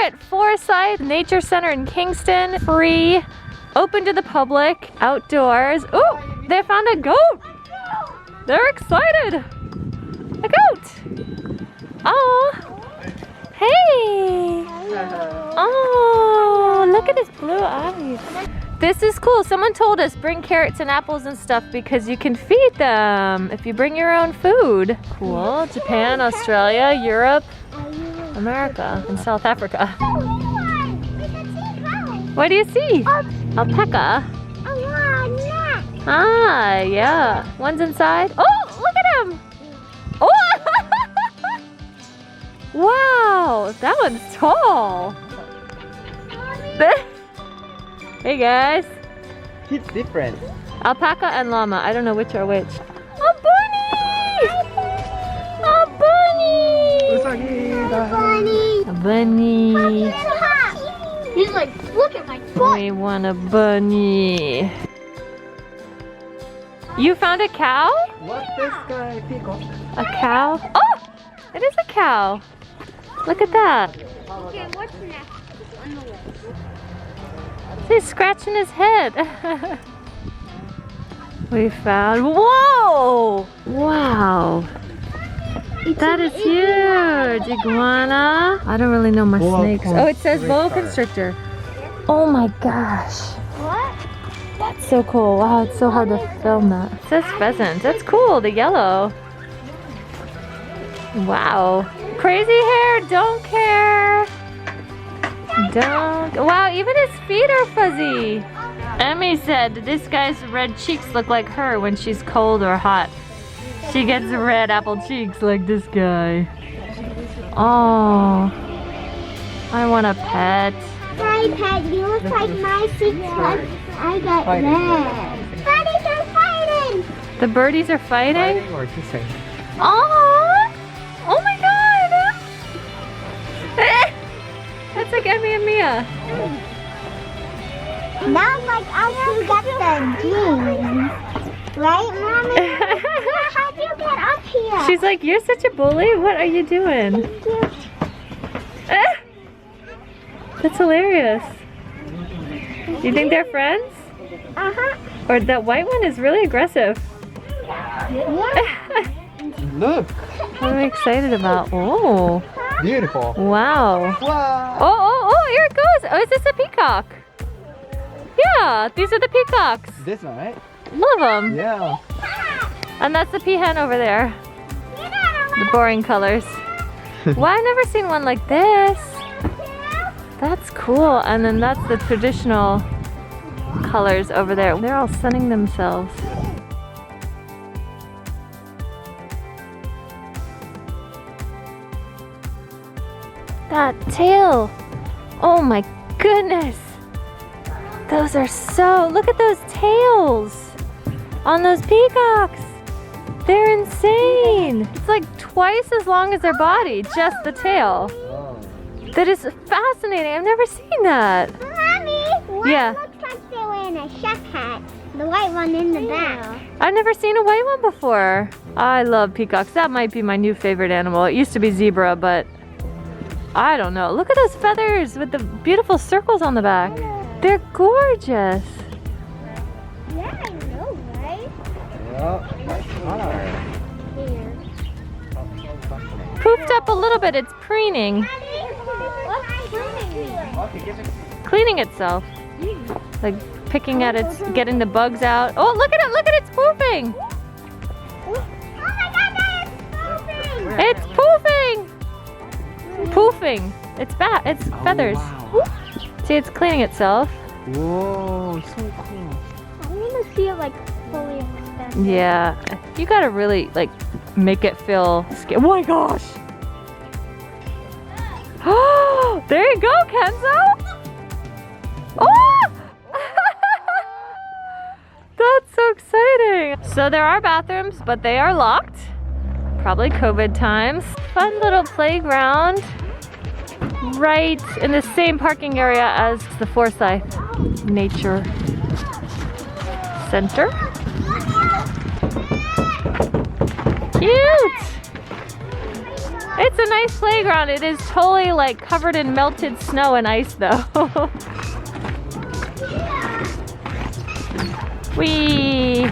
at Forsyth Nature Center in Kingston. Free, open to the public, outdoors. Oh, they found a goat. They're excited. A goat. Oh, hey. Oh, look at his blue eyes. This is cool. Someone told us bring carrots and apples and stuff because you can feed them if you bring your own food. Cool. Japan, Australia, Europe, America, and South Africa. What do you see? Alpaca. Ah, yeah. One's inside. Oh, look at him. Oh! Wow, that one's tall. Hey guys. It's different. Alpaca and llama. I don't know which are which. A bunny! A bunny! A bunny. He's like, look at my butt. We want a bunny. You found a cow? What's this guy? Peacock. A cow? Oh! It is a cow. Look at that. Okay, what's next on the list? He's scratching his head. We found, whoa! Wow. That is huge. Iguana. I don't really know my snakes. Oh, it says boa constrictor. Oh my gosh. What? That's so cool. Wow, it's so hard to film that. It says pheasant. That's cool, the yellow. Wow. Crazy hair, don't care. Don't. Wow, even his feet are fuzzy. Emmy said this guy's red cheeks look like her when she's cold or hot. She gets red apple cheeks like this guy. Oh, I want a pet. Hi, pet. You look like my because I got red. Birdies are fighting. The birdies are fighting? Or kissing. Oh, oh my God. That's like Emmy and Mia. Not like us who got the jeans. Right, Mommy? How'd you get up here? She's like, you're such a bully. What are you doing? That's hilarious. You think they're friends? Uh-huh. Or that white one is really aggressive. Yeah. Look. What am I excited about? Oh. Beautiful. Wow. Wow. Oh, here it goes. Oh, is this a peacock? Yeah, these are the peacocks. This one, right? Love them. Yeah. And that's the peahen over there. The boring colors. Wow, I've never seen one like this. That's cool. And then that's the traditional colors over there. They're all sunning themselves. That tail. Oh my goodness. Those are so, look at those tails on those peacocks. They're insane. It's like twice as long as their body, just the tail. Oh. That is fascinating. I've never seen that. Mommy, one Yeah. looks like they're wearing a chef hat. The white one in the back. I've never seen a white one before. I love peacocks. That might be my new favorite animal. It used to be zebra, but I don't know. Look at those feathers with the beautiful circles on the back. They're gorgeous. Yeah, I know, right? Yeah. Poofed up a little bit. It's preening. What's cleaning? Okay, give it. Cleaning itself. Like picking at its, getting the bugs out. Oh, look at it. Look at it. It's poofing. Oh my God, that is moving! It's poofing. Poofing. It's it's feathers. Wow. See, it's cleaning itself. Whoa, so cool. I want to see it like fully extended. Yeah. You gotta really like make it feel scary. Oh my gosh. Oh, there you go, Kenzo. Oh! That's so exciting. So there are bathrooms, but they are locked. Probably COVID times. Fun little playground right in the same parking area as the Forsyth Nature Center. Cute! It's a nice playground. It is totally like covered in melted snow and ice though. Whee!